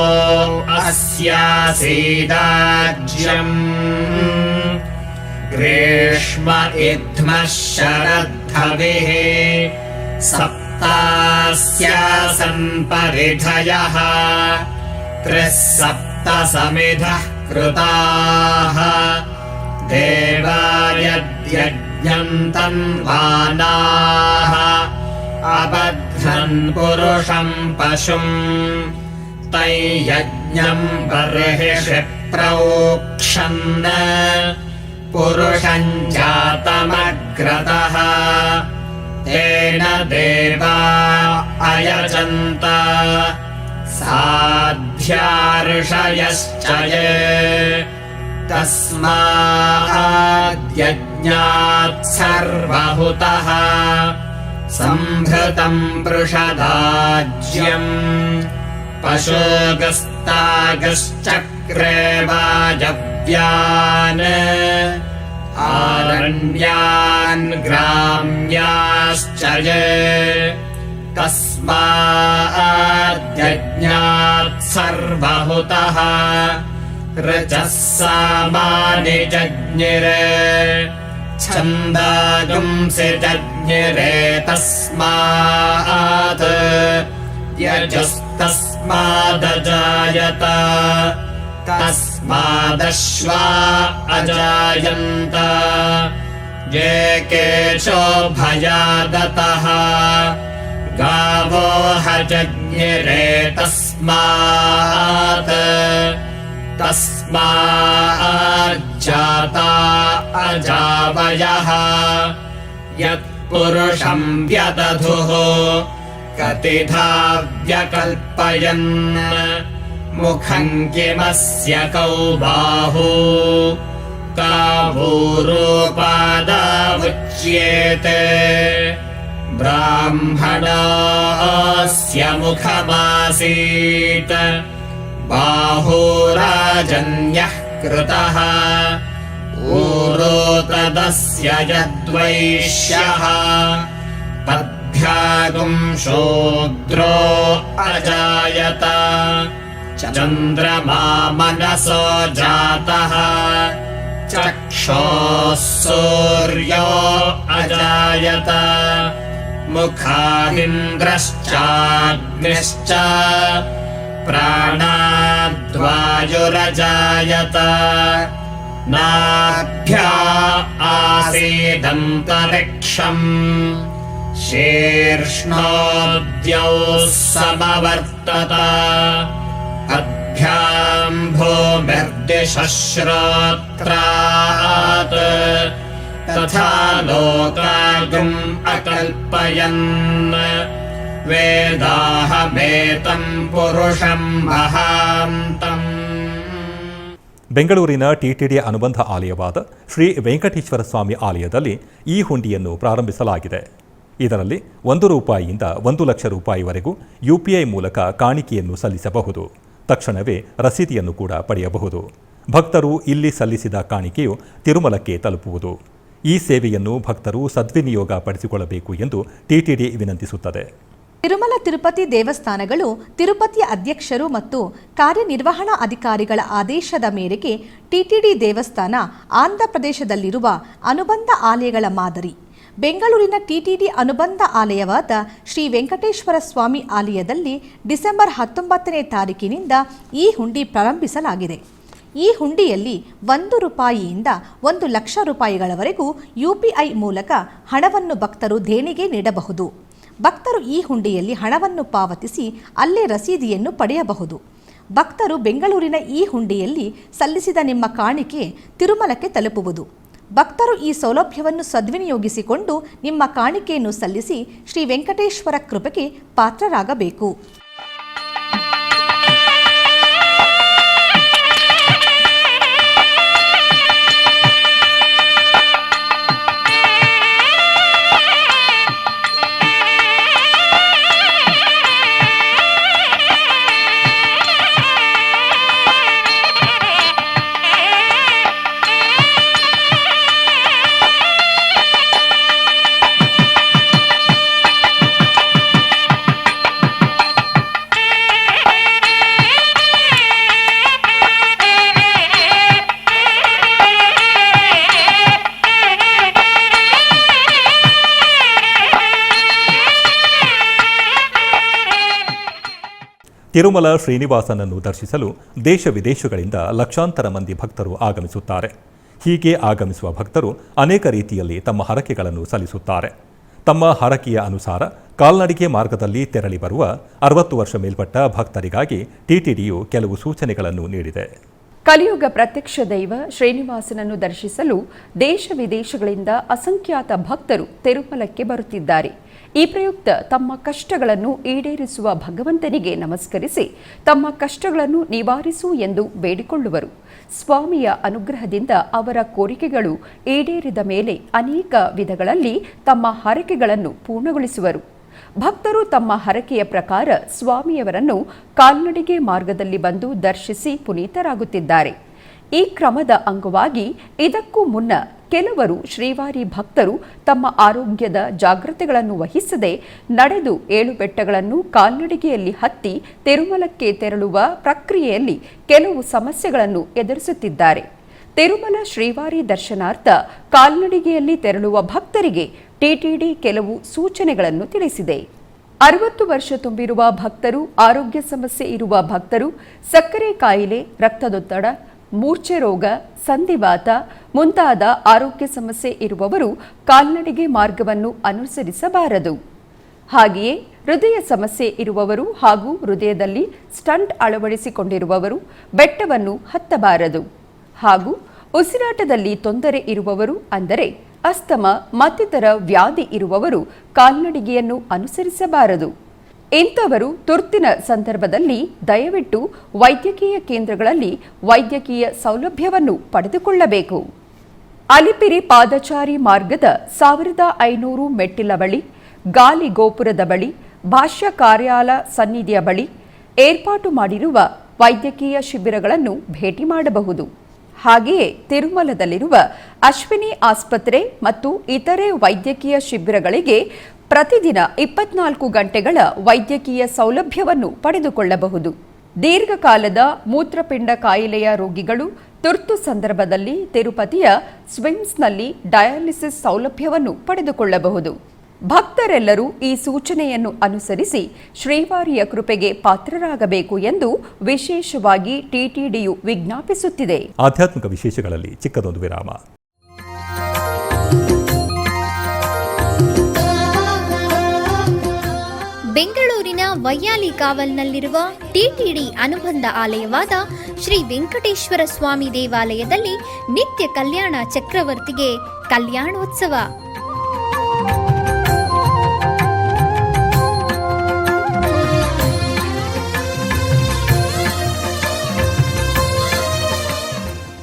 अस्यासीदाज्यम् ग्रीष्म इध्मः शरद्धविः सप्तास्यासन् परिधयः 3 सप्तसमिधः कृताः देवायद्यज्ञन्तन्वानाः अबध्नन् पुरुषम् पशुम् तैयज्ञम् बर्हिषि प्रोक्षन् पुरुषम् जातमग्रतः तेन देवा अयजन्त साध्यार्षयश्च ये तस्माद्यज्ञात् सर्वहुतः सम्भृतम् पृषदाज्यम् पशुगस्तागश्चक्रे वायव्यान् आरण्यान् ग्राम्याश्च ये तस्माद्यज्ञात् सर्वहुतः ऋचः सामानि जज्ञिरे छन्दागुंसि जज्ञिरे तस्मात् यजस्तस्मादजायत तस्मादश्वा अजायन्त ये केशो भयादतः गावो हजज्ञिरे तस्माज्जाता अजावयः यत्पुरुषम् व्यदधुः कतिधा व्यकल्पयन् मुखम् किमस्य कौ बाहू कावूरूपादावुच्येते ब्राह्मणस्य मुखमासीत् बाहुराजन्यः कृतः ऊरो तदस्य यद्वैश्यः पद्भ्यागुम् शूद्रो अजायत चन्द्रमा मनसो जातः चक्षोः सूर्यो अजायत मुखादिन्द्रश्चाग्निश्च प्राणाद्वायुरजायत नाभ्या आसीदन्तरिक्षम् शीर्ष्णोद्यौः समवर्तत अभ्याम् भूमिर्दिशश्रोत्रात् तथा लोकागुम् अकल्पयन् वेदाहमेतम् पुरुषम् महान्तम्. ಬೆಂಗಳೂರಿನ ಟಿಟಿಡಿ ಅನುಬಂಧ ಆಲಯವಾದ ಶ್ರೀ ವೆಂಕಟೇಶ್ವರ ಸ್ವಾಮಿ ಆಲಯದಲ್ಲಿ ಈ ಹುಂಡಿಯನ್ನು ಪ್ರಾರಂಭಿಸಲಾಗಿದೆ. ಇದರಲ್ಲಿ 1 ರೂಪಾಯಿಯಿಂದ 1 ಲಕ್ಷ ರೂಪಾಯಿವರೆಗೂ UPI ಮೂಲಕ ಕಾಣಿಕೆಯನ್ನು ಸಲ್ಲಿಸಬಹುದು. ತಕ್ಷಣವೇ ರಸೀದಿಯನ್ನು ಕೂಡ ಪಡೆಯಬಹುದು. ಭಕ್ತರು ಇಲ್ಲಿ ಸಲ್ಲಿಸಿದ ಕಾಣಿಕೆಯು ತಿರುಮಲಕ್ಕೆ ತಲುಪುವುದು. ಈ ಸೇವೆಯನ್ನು ಭಕ್ತರು ಸದ್ವಿನಿಯೋಗ ಪಡಿಸಿಕೊಳ್ಳಬೇಕು ಎಂದು ಟಿಟಿಡಿ ವಿನಂತಿಸುತ್ತದೆ. ತಿರುಮಲ ತಿರುಪತಿ ದೇವಸ್ಥಾನಗಳು ತಿರುಪತಿಯ ಅಧ್ಯಕ್ಷರು ಮತ್ತು ಕಾರ್ಯನಿರ್ವಹಣಾ ಅಧಿಕಾರಿಗಳ ಆದೇಶದ ಮೇರೆಗೆ ಟಿಟಿಡಿ ದೇವಸ್ಥಾನ ಆಂಧ್ರಪ್ರದೇಶದಲ್ಲಿರುವ ಅನುಬಂಧ ಆಲಯಗಳ ಮಾದರಿ. ಬೆಂಗಳೂರಿನ ಟಿಟಿಡಿ ಅನುಬಂಧ ಆಲಯವಾದ ಶ್ರೀ ವೆಂಕಟೇಶ್ವರ ಸ್ವಾಮಿ ಆಲಯದಲ್ಲಿ ಡಿಸೆಂಬರ್ 19ನೇ ತಾರೀಕಿನಿಂದ ಈ ಹುಂಡಿ ಪ್ರಾರಂಭಿಸಲಾಗಿದೆ. ಈ ಹುಂಡಿಯಲ್ಲಿ 1 ರೂಪಾಯಿಯಿಂದ 1 ಲಕ್ಷ ರೂಪಾಯಿಗಳವರೆಗೂ UPI ಮೂಲಕ ಹಣವನ್ನು ಭಕ್ತರು ದೇಣಿಗೆ ನೀಡಬಹುದು. ಭಕ್ತರು ಈ ಹುಂಡಿಯಲ್ಲಿ ಹಣವನ್ನು ಪಾವತಿಸಿ ಅಲ್ಲೇ ರಸೀದಿಯನ್ನು ಪಡೆಯಬಹುದು. ಭಕ್ತರು ಬೆಂಗಳೂರಿನ ಈ ಹುಂಡಿಯಲ್ಲಿ ಸಲ್ಲಿಸಿದ ನಿಮ್ಮ ಕಾಣಿಕೆ ತಿರುಮಲಕ್ಕೆ ತಲುಪುವುದು. ಭಕ್ತರು ಈ ಸೌಲಭ್ಯವನ್ನು ಸದ್ವಿನಿಯೋಗಿಸಿಕೊಂಡು ನಿಮ್ಮ ಕಾಣಿಕೆಯನ್ನು ಸಲ್ಲಿಸಿ ಶ್ರೀ ವೆಂಕಟೇಶ್ವರ ಕೃಪೆಗೆ ಪಾತ್ರರಾಗಬೇಕು. ತಿರುಮಲ ಶ್ರೀನಿವಾಸನನ್ನು ದರ್ಶಿಸಲು ದೇಶ ವಿದೇಶಗಳಿಂದ ಲಕ್ಷಾಂತರ ಮಂದಿ ಭಕ್ತರು ಆಗಮಿಸುತ್ತಾರೆ. ಹೀಗೆ ಆಗಮಿಸುವ ಭಕ್ತರು ಅನೇಕ ರೀತಿಯಲ್ಲಿ ತಮ್ಮ ಹರಕೆಗಳನ್ನು ಸಲ್ಲಿಸುತ್ತಾರೆ. ತಮ್ಮ ಹರಕೆಯ ಅನುಸಾರ ಕಾಲ್ನಡಿಗೆ ಮಾರ್ಗದಲ್ಲಿ ತೆರಳಿ ಬರುವ 60 ವರ್ಷ ಮೇಲ್ಪಟ್ಟ ಭಕ್ತರಿಗಾಗಿ ಟಿಟಿಡಿಯು ಕೆಲವು ಸೂಚನೆಗಳನ್ನು ನೀಡಿದೆ. ಕಲಿಯುಗ ಪ್ರತ್ಯಕ್ಷ ದೈವ ಶ್ರೀನಿವಾಸನನ್ನು ದರ್ಶಿಸಲು ದೇಶ ವಿದೇಶಗಳಿಂದ ಅಸಂಖ್ಯಾತ ಭಕ್ತರು ತಿರುಮಲಕ್ಕೆ ಬರುತ್ತಿದ್ದಾರೆ. ಈ ಪ್ರಯುಕ್ತ ತಮ್ಮ ಕಷ್ಟಗಳನ್ನು ಈಡೇರಿಸುವ ಭಗವಂತನಿಗೆ ನಮಸ್ಕರಿಸಿ ತಮ್ಮ ಕಷ್ಟಗಳನ್ನು ನಿವಾರಿಸು ಎಂದು ಬೇಡಿಕೊಳ್ಳುವರು. ಸ್ವಾಮಿಯ ಅನುಗ್ರಹದಿಂದ ಅವರ ಕೋರಿಕೆಗಳು ಈಡೇರಿದ ಮೇಲೆ ಅನೇಕ ವಿಧಗಳಲ್ಲಿ ತಮ್ಮ ಹರಕೆಗಳನ್ನು ಪೂರ್ಣಗೊಳಿಸುವರು. ಭಕ್ತರು ತಮ್ಮ ಹರಕೆಯ ಪ್ರಕಾರ ಸ್ವಾಮಿಯವರನ್ನು ಕಾಲ್ನಡಿಗೆ ಮಾರ್ಗದಲ್ಲಿ ಬಂದು ದರ್ಶಿಸಿ ಪುನೀತರಾಗುತ್ತಿದ್ದಾರೆ. ಈ ಕ್ರಮದ ಅಂಗವಾಗಿ ಇದಕ್ಕೂ ಮುನ್ನ ಕೆಲವರು ಶ್ರೀವಾರಿ ಭಕ್ತರು ತಮ್ಮ ಆರೋಗ್ಯದ ಜಾಗ್ರತೆಗಳನ್ನು ವಹಿಸದೆ ನಡೆದು 7 ಬೆಟ್ಟಗಳನ್ನು ಕಾಲ್ನಡಿಗೆಯಲ್ಲಿ ಹತ್ತಿ ತಿರುಮಲಕ್ಕೆ ತೆರಳುವ ಪ್ರಕ್ರಿಯೆಯಲ್ಲಿ ಕೆಲವು ಸಮಸ್ಯೆಗಳನ್ನು ಎದುರಿಸುತ್ತಿದ್ದಾರೆ. ತಿರುಮಲ ಶ್ರೀವಾರಿ ದರ್ಶನಾರ್ಥ ಕಾಲ್ನಡಿಗೆಯಲ್ಲಿ ತೆರಳುವ ಭಕ್ತರಿಗೆ ಟಿಟಿಡಿ ಕೆಲವು ಸೂಚನೆಗಳನ್ನು ತಿಳಿಸಿದೆ. 60 ವರ್ಷ ತುಂಬಿರುವ ಭಕ್ತರು, ಆರೋಗ್ಯ ಸಮಸ್ಯೆ ಇರುವ ಭಕ್ತರು, ಸಕ್ಕರೆ ಕಾಯಿಲೆ, ರಕ್ತದೊತ್ತಡ, ಮೂರ್ಛೆ ರೋಗ, ಸಂಧಿವಾತ ಮುಂತಾದ ಆರೋಗ್ಯ ಸಮಸ್ಯೆ ಇರುವವರು ಕಾಲ್ನಡಿಗೆ ಮಾರ್ಗವನ್ನು ಅನುಸರಿಸಬಾರದು. ಹಾಗೆಯೇ ಹೃದಯ ಸಮಸ್ಯೆ ಇರುವವರು ಹಾಗೂ ಹೃದಯದಲ್ಲಿ ಸ್ಟಂಟ್ ಅಳವಡಿಸಿಕೊಂಡಿರುವವರು ಬೆಟ್ಟವನ್ನು ಹತ್ತಬಾರದು. ಹಾಗೂ ಉಸಿರಾಟದಲ್ಲಿ ತೊಂದರೆ ಇರುವವರು ಅಂದರೆ ಅಸ್ತಮ ಮತ್ತಿತರ ವ್ಯಾಧಿ ಇರುವವರು ಕಾಲ್ನಡಿಗೆಯನ್ನು ಅನುಸರಿಸಬಾರದು. ಇಂಥವರು ತುರ್ತಿನ ಸಂದರ್ಭದಲ್ಲಿ ದಯವಿಟ್ಟು ವೈದ್ಯಕೀಯ ಕೇಂದ್ರಗಳಲ್ಲಿ ವೈದ್ಯಕೀಯ ಸೌಲಭ್ಯವನ್ನು ಪಡೆದುಕೊಳ್ಳಬೇಕು. ಅಲಿಪಿರಿ ಪಾದಚಾರಿ ಮಾರ್ಗದ 1500 ಮೆಟ್ಟಿಲ ಬಳಿ, ಗಾಲಿ ಗೋಪುರದ ಬಳಿ, ಭಾಷ್ಯ ಕಾರ್ಯಾಲಯ ಸನ್ನಿಧಿಯ ಬಳಿ ಏರ್ಪಾಟು ಮಾಡಿರುವ ವೈದ್ಯಕೀಯ ಶಿಬಿರಗಳನ್ನು ಭೇಟಿ ಮಾಡಬಹುದು. ಹಾಗೆಯೇ ತಿರುಮಲದಲ್ಲಿರುವ ಅಶ್ವಿನಿ ಆಸ್ಪತ್ರೆ ಮತ್ತು ಇತರೆ ವೈದ್ಯಕೀಯ ಶಿಬಿರಗಳಿಗೆ ಪ್ರತಿದಿನ 24 ಗಂಟೆಗಳ ವೈದ್ಯಕೀಯ ಸೌಲಭ್ಯವನ್ನು ಪಡೆದುಕೊಳ್ಳಬಹುದು. ದೀರ್ಘಕಾಲದ ಮೂತ್ರಪಿಂಡ ಕಾಯಿಲೆಯ ರೋಗಿಗಳು ತುರ್ತು ಸಂದರ್ಭದಲ್ಲಿ ತಿರುಪತಿಯ ಸ್ವಿಮ್ಸ್ನಲ್ಲಿ ಡಯಾಲಿಸಿಸ್ ಸೌಲಭ್ಯವನ್ನು ಪಡೆದುಕೊಳ್ಳಬಹುದು. ಭಕ್ತರೆಲ್ಲರೂ ಈ ಸೂಚನೆಯನ್ನು ಅನುಸರಿಸಿ ಶ್ರೀವಾರಿಯ ಕೃಪೆಗೆ ಪಾತ್ರರಾಗಬೇಕು ಎಂದು ವಿಶೇಷವಾಗಿ ಟಿಟಿಡಿಯು ವಿಜ್ಞಾಪಿಸುತ್ತಿದೆ. ಆಧ್ಯಾತ್ಮಿಕ ವಿಶೇಷಗಳಲ್ಲಿ ಚಿಕ್ಕದೊಂದು ವಿರಾಮ. ಬೆಂಗಳೂರಿನ ವೈಯಾಲಿ ಕಾವಲ್ನಲ್ಲಿರುವ ಟಿಟಿಡಿ ಅನುಬಂಧ ಆಲಯವಾದ ಶ್ರೀ ವೆಂಕಟೇಶ್ವರ ಸ್ವಾಮಿ ದೇವಾಲಯದಲ್ಲಿ ನಿತ್ಯ ಕಲ್ಯಾಣ ಚಕ್ರವರ್ತಿಗೆ ಕಲ್ಯಾಣೋತ್ಸವ.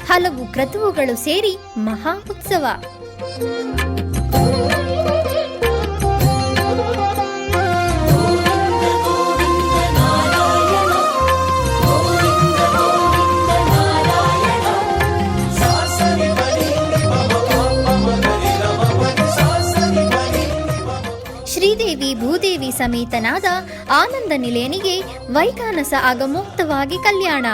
ಹಲವು ಕ್ರತುವುಗಳು ಸೇರಿ ಮಹಾ ಉತ್ಸವ. ಶ್ರೀದೇವಿ ಭೂದೇವಿ ಸಮೇತನಾದ ಆನಂದ ನಿಲಯನಿಗೆ ವೈಖಾನಸ ಆಗಮೋಕ್ತವಾಗಿ ಕಲ್ಯಾಣ.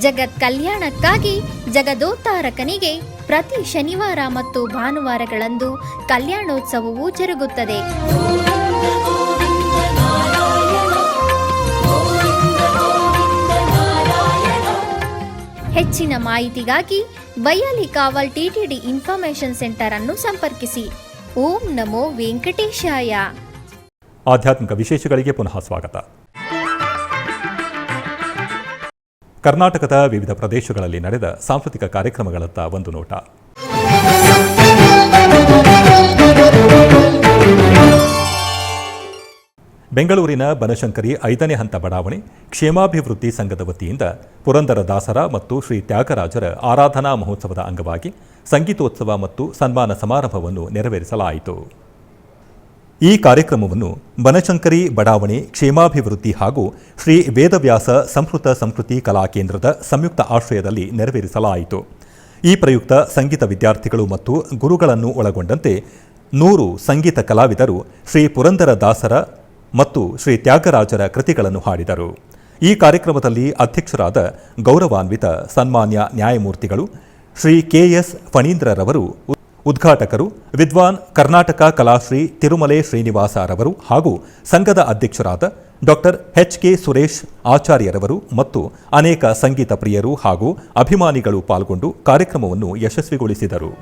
ಜಗತ್ ಕಲ್ಯಾಣಕ್ಕಾಗಿ ಜಗದೋತ್ತಾರಕನಿಗೆ ಪ್ರತಿ ಶನಿವಾರ ಮತ್ತು ಭಾನುವಾರಗಳಂದು ಕಲ್ಯಾಣೋತ್ಸವವು ಜರುಗುತ್ತದೆ. ಹೆಚ್ಚಿನ ಮಾಹಿತಿಗಾಗಿ ವೈಯಾಲಿ ಕಾವಲ್ ಟಿಟಿಡಿ ಇನ್ಫಾರ್ಮೇಶನ್ ಸೆಂಟರ್ ಅನ್ನು ಸಂಪರ್ಕಿಸಿ. ಓಂ ನಮೋ ವೆಂಕಟೇಶಾಯ. ಆಧ್ಯಾತ್ಮಿಕ ವಿಶೇಷಗಳಿಗೆ ಪುನಃ ಸ್ವಾಗತ. ಕರ್ನಾಟಕದ ವಿವಿಧ ಪ್ರದೇಶಗಳಲ್ಲಿ ನಡೆದ ಸಾಂಸ್ಕೃತಿಕ ಕಾರ್ಯಕ್ರಮಗಳತ್ತ ಒಂದು ನೋಟ. ಬೆಂಗಳೂರಿನ ಬನಶಂಕರಿ 5ನೇ ಹಂತ ಬಡಾವಣೆ ಕ್ಷೇಮಾಭಿವೃದ್ಧಿ ಸಂಘದ ವತಿಯಿಂದ ಪುರಂದರ ದಾಸರ ಮತ್ತು ಶ್ರೀ ತ್ಯಾಗರಾಜರ ಆರಾಧನಾ ಮಹೋತ್ಸವದ ಅಂಗವಾಗಿ ಸಂಗೀತೋತ್ಸವ ಮತ್ತು ಸನ್ಮಾನ ಸಮಾರಂಭವನ್ನು ನೆರವೇರಿಸಲಾಯಿತು. ಈ ಕಾರ್ಯಕ್ರಮವನ್ನು ಬನಶಂಕರಿ ಬಡಾವಣೆ ಕ್ಷೇಮಾಭಿವೃದ್ಧಿ ಹಾಗೂ ಶ್ರೀ ವೇದವ್ಯಾಸ ಸಂಸ್ಕೃತ ಸಂಸ್ಕೃತಿ ಕಲಾ ಕೇಂದ್ರದ ಸಂಯುಕ್ತ ಆಶ್ರಯದಲ್ಲಿ ನೆರವೇರಿಸಲಾಯಿತು. ಈ ಪ್ರಯುಕ್ತ ಸಂಗೀತ ವಿದ್ಯಾರ್ಥಿಗಳು ಮತ್ತು ಗುರುಗಳನ್ನು ಒಳಗೊಂಡಂತೆ 100 ಸಂಗೀತ ಕಲಾವಿದರು ಶ್ರೀ ಪುರಂದರ ದಾಸರ ಮತ್ತು ಶ್ರೀ ತ್ಯಾಗರಾಜರ ಕೃತಿಗಳನ್ನು ಹಾಡಿದರು. ಈ ಕಾರ್ಯಕ್ರಮದಲ್ಲಿ ಅಧ್ಯಕ್ಷರಾದ ಗೌರವಾನ್ವಿತ ಸನ್ಮಾನ್ಯ ನ್ಯಾಯಮೂರ್ತಿಗಳು ಶ್ರೀ ಕೆ.ಎಸ್. ಫಣೀಂದ್ರರವರು ಉದ್ಘಾಟಕರು ವಿದ್ವಾನ್ ಕರ್ನಾಟಕ ಕಲಾಶ್ರೀ ತಿರುಮಲೆ ಶ್ರೀನಿವಾಸರವರು ಹಾಗೂ ಸಂಘದ ಅಧ್ಯಕ್ಷರಾದ ಡಾಕ್ಟರ್ ಎಚ್.ಕೆ. ಸುರೇಶ್ ಆಚಾರ್ಯರವರು ಮತ್ತು ಅನೇಕ ಸಂಗೀತ ಪ್ರಿಯರು ಹಾಗೂ ಅಭಿಮಾನಿಗಳು ಪಾಲ್ಗೊಂಡು ಕಾರ್ಯಕ್ರಮವನ್ನು ಯಶಸ್ವಿಗೊಳಿಸಿದರು.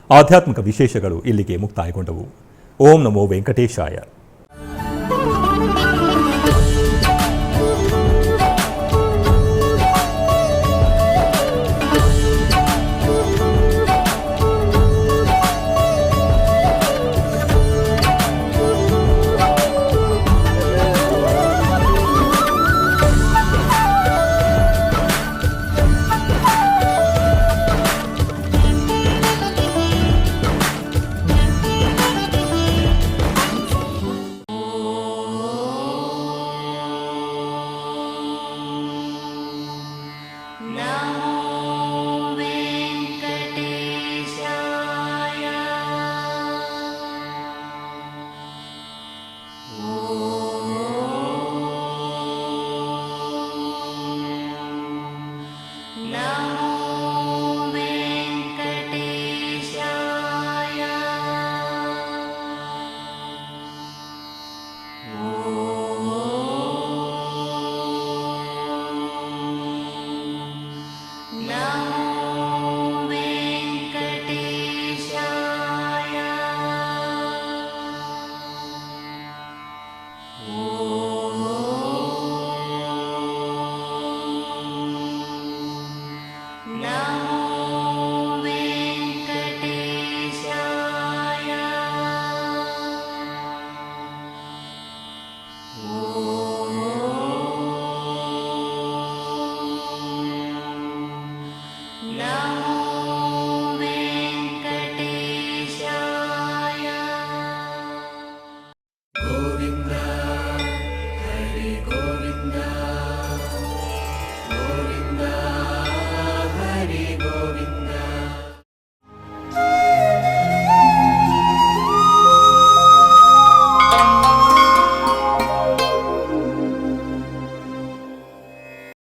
ಆಧ್ಯಾತ್ಮಿಕ ವಿಶೇಷಗಳು ಇಲ್ಲಿಗೆ ಮುಕ್ತಾಯಗೊಂಡವು. ಓಂ ನಮೋ ವೆಂಕಟೇಶಾಯ.